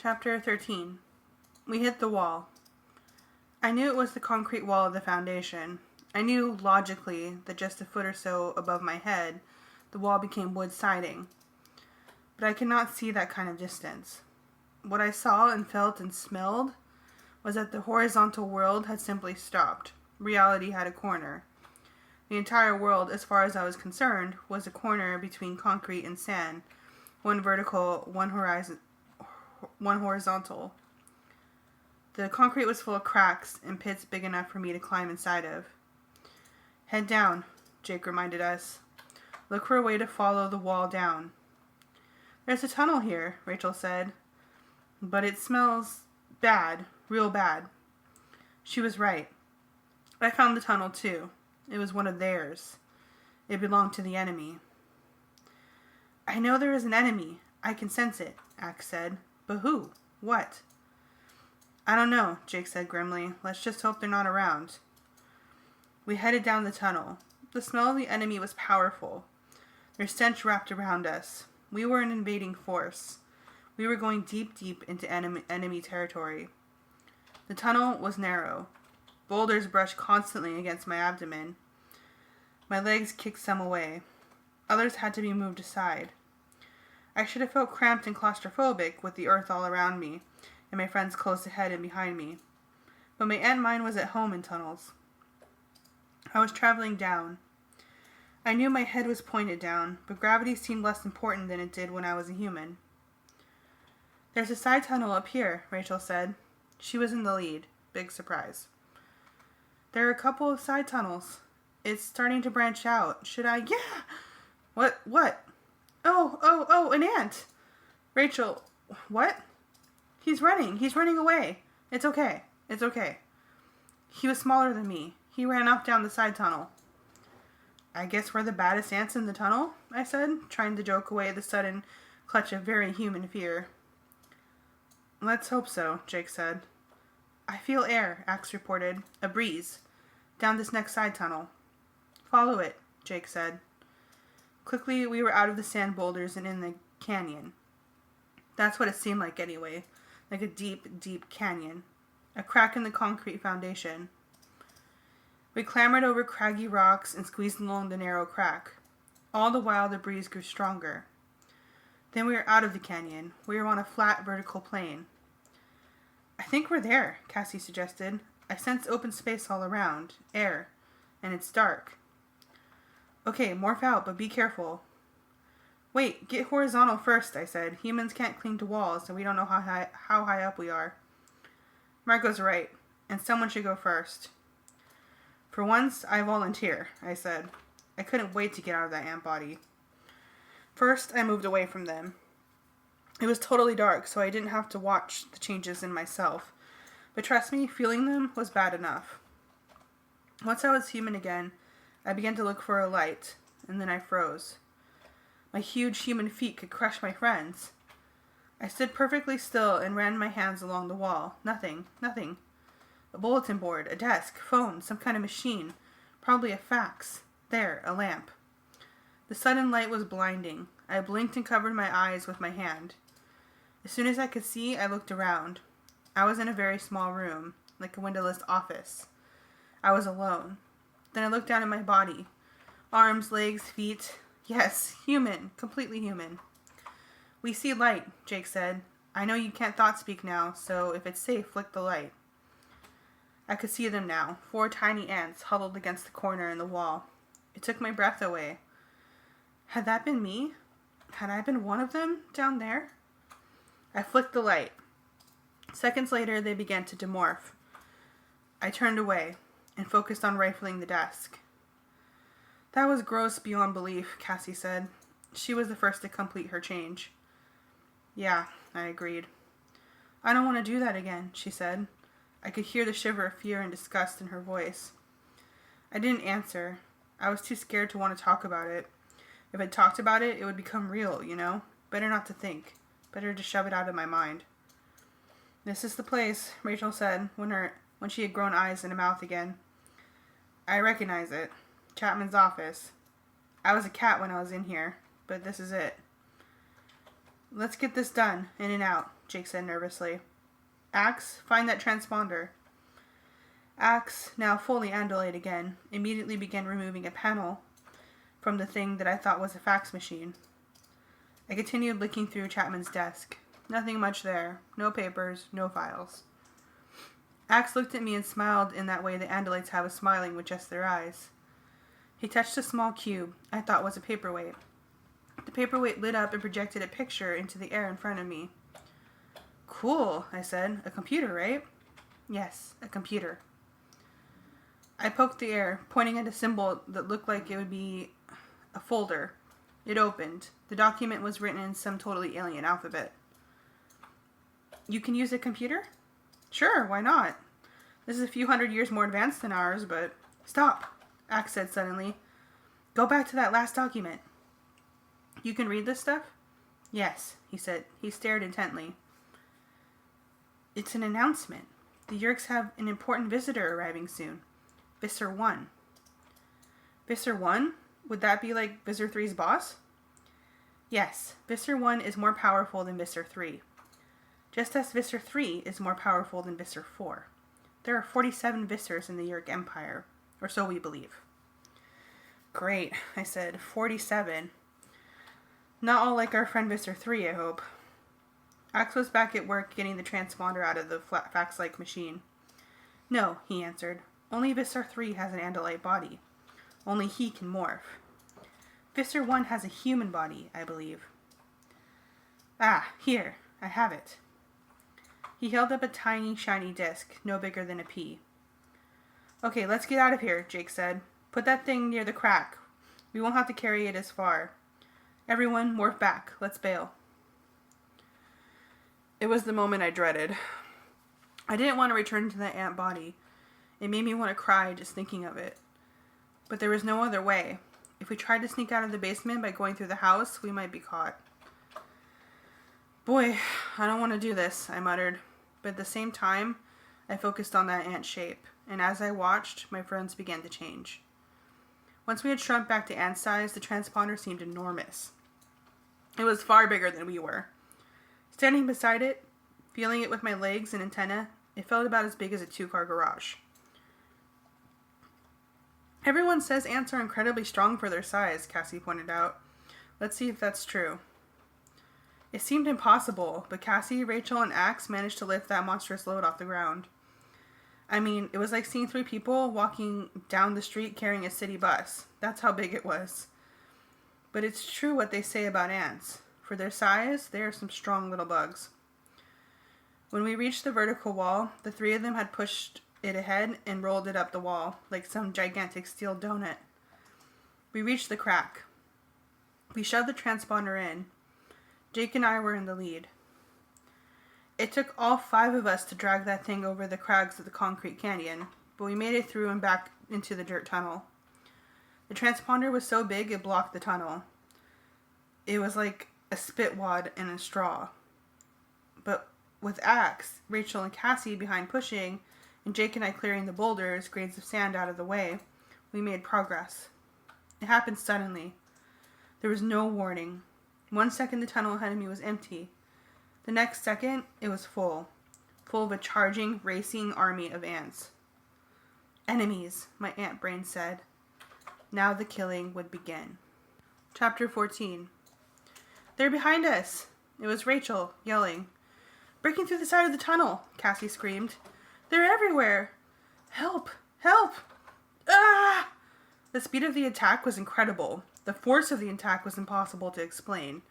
Chapter 13. We hit the wall. I knew it was the concrete wall of the foundation. I knew, logically, that just a foot or so above my head, the wall became wood siding. But I could not see that kind of distance. What I saw and felt and smelled was that the horizontal world had simply stopped. Reality had a corner. The entire world, as far as I was concerned, was a corner between concrete and sand, one vertical, one horizontal. The concrete was full of cracks and pits big enough for me to climb inside of. Head down, Jake reminded us. Look for a way to follow the wall down. There's a tunnel here, Rachel said. But it smells bad, real bad. She was right. I found the tunnel too. It was one of theirs. It belonged to the enemy. I know there is an enemy. I can sense it, Axe said. But who? What? I don't know, Jake said grimly. Let's just hope they're not around. We headed down the tunnel. The smell of the enemy was powerful. Their stench wrapped around us. We were an invading force. We were going deep, deep into enemy territory. The tunnel was narrow. Boulders brushed constantly against my abdomen. My legs kicked some away. Others had to be moved aside. I should have felt cramped and claustrophobic with the earth all around me, and my friends close ahead and behind me. But my aunt mine was at home in tunnels. I was traveling down. I knew my head was pointed down, but gravity seemed less important than it did when I was a human. There's a side tunnel up here, Rachel said. She was in the lead. Big surprise. There are a couple of side tunnels. It's starting to branch out. Should I? Yeah! What? Oh, an ant! Rachel, what? He's running away. It's okay. He was smaller than me. He ran off down the side tunnel. I guess we're the baddest ants in the tunnel, I said, trying to joke away the sudden clutch of very human fear. Let's hope so, Jake said. I feel air, Axe reported. A breeze. Down this next side tunnel. Follow it, Jake said. Quickly, we were out of the sand boulders and in the canyon. That's what it seemed like anyway. Like a deep, deep canyon. A crack in the concrete foundation. We clambered over craggy rocks and squeezed along the narrow crack. All the while, the breeze grew stronger. Then we were out of the canyon. We were on a flat, vertical plain. I think we're there, Cassie suggested. I sense open space all around. Air. And it's dark. Okay, morph out, but be careful. Wait, get horizontal first, I said. Humans can't cling to walls, and we don't know how high up we are. Marco's right, and someone should go first. For once, I volunteer, I said. I couldn't wait to get out of that ant body. First, I moved away from them. It was totally dark, so I didn't have to watch the changes in myself. But trust me, feeling them was bad enough. Once I was human again, I began to look for a light, and then I froze. My huge human feet could crush my friends. I stood perfectly still and ran my hands along the wall. Nothing. A bulletin board, a desk, phone, some kind of machine. Probably a fax. There, a lamp. The sudden light was blinding. I blinked and covered my eyes with my hand. As soon as I could see, I looked around. I was in a very small room, like a windowless office. I was alone. Then I looked down at my body. Arms, legs, feet. Yes, human. Completely human. We see light, Jake said. I know you can't thought speak now, so if it's safe, flick the light. I could see them now. 4 tiny ants huddled against the corner in the wall. It took my breath away. Had that been me? Had I been one of them down there? I flicked the light. Seconds later, they began to demorph. I turned away and focused on rifling the desk. That was gross beyond belief, Cassie said. She was the first to complete her change. Yeah, I agreed. I don't want to do that again, she said. I could hear the shiver of fear and disgust in her voice. I didn't answer. I was too scared to want to talk about it. If I talked about it, it would become real, you know? Better not to think. Better to shove it out of my mind. This is the place, Rachel said, when she had grown eyes and a mouth again. I recognize it. Chapman's office. I was a cat when I was in here, but this is it. Let's get this done. In and out, Jake said nervously. Axe, find that transponder. Axe, now fully andalite again, immediately began removing a panel from the thing that I thought was a fax machine. I continued looking through Chapman's desk. Nothing much there. No papers, no files. Axe looked at me and smiled in that way the andalites have of smiling with just their eyes. He touched a small cube I thought was a paperweight. The paperweight lit up and projected a picture into the air in front of me. Cool, I said. A computer, right? Yes, a computer. I poked the air, pointing at a symbol that looked like it would be a folder. It opened. The document was written in some totally alien alphabet. You can use a computer? Sure, why not? This is a few hundred years more advanced than ours, but... Stop, Axe said suddenly. Go back to that last document. You can read this stuff? Yes, he said. He stared intently. It's an announcement. The Yeerks have an important visitor arriving soon. Visser 1. Visser 1? Would that be like Visser 3's boss? Yes, Visser 1 is more powerful than Visser 3. Just as Visser 3 is more powerful than Visser 4. There are 47 Vissers in the Yeerk Empire, or so we believe. Great, I said. 47. Not all like our friend Visser 3, I hope. Axe was back at work getting the transponder out of the fax-like machine. No, he answered. Only Visser 3 has an andalite body. Only he can morph. Visser 1 has a human body, I believe. Ah, here, I have it. He held up a tiny, shiny disc, no bigger than a pea. Okay, let's get out of here, Jake said. Put that thing near the crack. We won't have to carry it as far. Everyone, morph back. Let's bail. It was the moment I dreaded. I didn't want to return to that ant body. It made me want to cry just thinking of it. But there was no other way. If we tried to sneak out of the basement by going through the house, we might be caught. Boy, I don't want to do this, I muttered. But at the same time, I focused on that ant shape, and as I watched, my friends began to change. Once we had shrunk back to ant size, the transponder seemed enormous. It was far bigger than we were. Standing beside it, feeling it with my legs and antenna, it felt about as big as a 2-car garage. Everyone says ants are incredibly strong for their size, Cassie pointed out. Let's see if that's true. It seemed impossible, but Cassie, Rachel, and Axe managed to lift that monstrous load off the ground. I mean, it was like seeing 3 people walking down the street carrying a city bus. That's how big it was. But it's true what they say about ants. For their size, they are some strong little bugs. When we reached the vertical wall, the 3 of them had pushed it ahead and rolled it up the wall, like some gigantic steel donut. We reached the crack. We shoved the transponder in. Jake and I were in the lead. It took all 5 of us to drag that thing over the crags of the concrete canyon, but we made it through and back into the dirt tunnel. The transponder was so big it blocked the tunnel. It was like a spit wad and a straw. But with Axe, Rachel and Cassie behind pushing, and Jake and I clearing the boulders, grains of sand out of the way, we made progress. It happened suddenly. There was no warning. 1 second the tunnel ahead of me was empty. The next second, it was full of a charging, racing army of ants. Enemies, my ant brain said. Now the killing would begin. Chapter 14. They're behind us. It was Rachel, yelling. Breaking through the side of the tunnel, Cassie screamed. They're everywhere. Help! Help! Ah! The speed of the attack was incredible. The force of the attack was impossible to explain.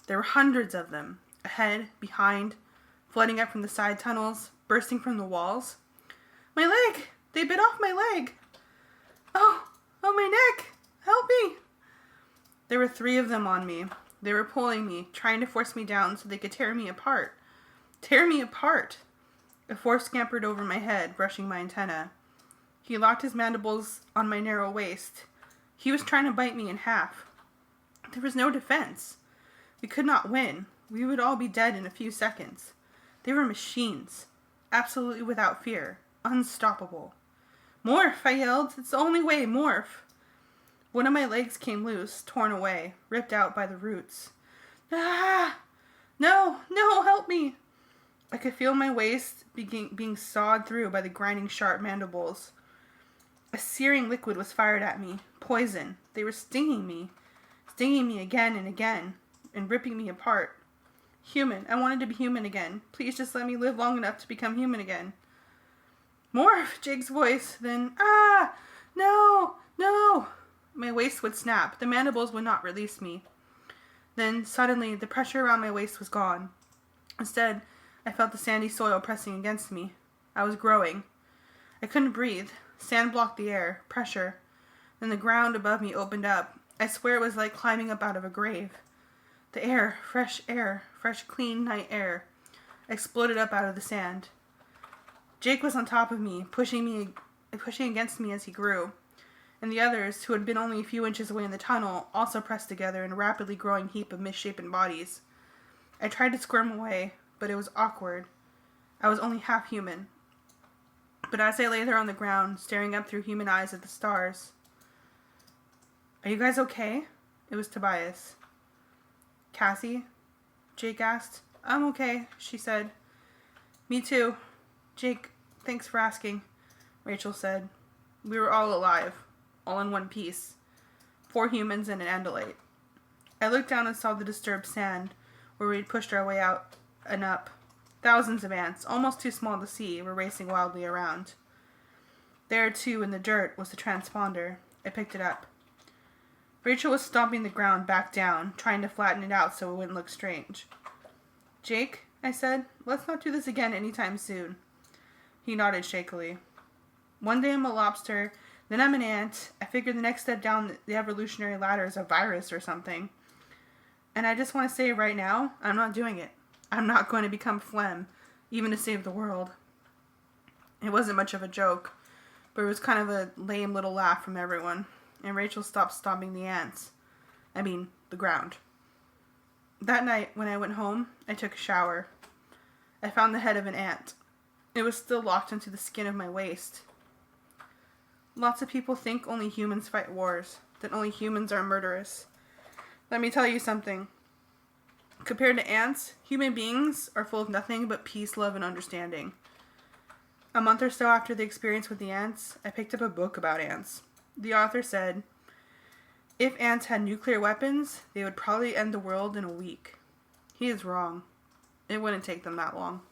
There were hundreds of them, ahead, behind, flooding up from the side tunnels, bursting from the walls. My leg! They bit off my leg! Oh, my neck! Help me! There were 3 of them on me. They were pulling me, trying to force me down so they could tear me apart. Tear me apart! A force scampered over my head, brushing my antenna. He locked his mandibles on my narrow waist. He was trying to bite me in half. There was no defense. We could not win. We would all be dead in a few seconds. They were machines. Absolutely without fear. Unstoppable. Morph, I yelled. It's the only way, morph. One of my legs came loose, torn away, ripped out by the roots. Ah! No, no, help me! I could feel my waist being sawed through by the grinding sharp mandibles. A searing liquid was fired at me. Poison. They were stinging me again and again, and ripping me apart. Human. I wanted to be human again. Please just let me live long enough to become human again. Morph! Jake's voice. Then, no, no! My waist would snap. The mandibles would not release me. Then, suddenly, the pressure around my waist was gone. Instead, I felt the sandy soil pressing against me. I was growing. I couldn't breathe. Sand blocked the air. Pressure. Then the ground above me opened up. I swear it was like climbing up out of a grave. The air, fresh, clean night air, exploded up out of the sand. Jake was on top of me, pushing against me as he grew. And the others, who had been only a few inches away in the tunnel, also pressed together in a rapidly growing heap of misshapen bodies. I tried to squirm away, but it was awkward. I was only half human. But as I lay there on the ground, staring up through human eyes at the stars... Are you guys okay? It was Tobias. Cassie? Jake asked. I'm okay, she said. Me too. Jake, thanks for asking, Rachel said. We were all alive, all in one piece. 4 humans and an Andalite. I looked down and saw the disturbed sand, where we'd pushed our way out and up. Thousands of ants, almost too small to see, were racing wildly around. There, too, in the dirt, was the transponder. I picked it up. Rachel was stomping the ground back down, trying to flatten it out so it wouldn't look strange. Jake, I said, let's not do this again anytime soon. He nodded shakily. One day I'm a lobster, then I'm an ant. I figured the next step down the evolutionary ladder is a virus or something. And I just want to say right now, I'm not doing it. I'm not going to become phlegm, even to save the world. It wasn't much of a joke, but it was kind of a lame little laugh from everyone. And Rachel stopped stomping the ants. The ground. That night, when I went home, I took a shower. I found the head of an ant. It was still locked into the skin of my waist. Lots of people think only humans fight wars, that only humans are murderous. Let me tell you something. Compared to ants, human beings are full of nothing but peace, love, and understanding. A month or so after the experience with the ants, I picked up a book about ants. The author said, if ants had nuclear weapons, they would probably end the world in a week. He is wrong. It wouldn't take them that long.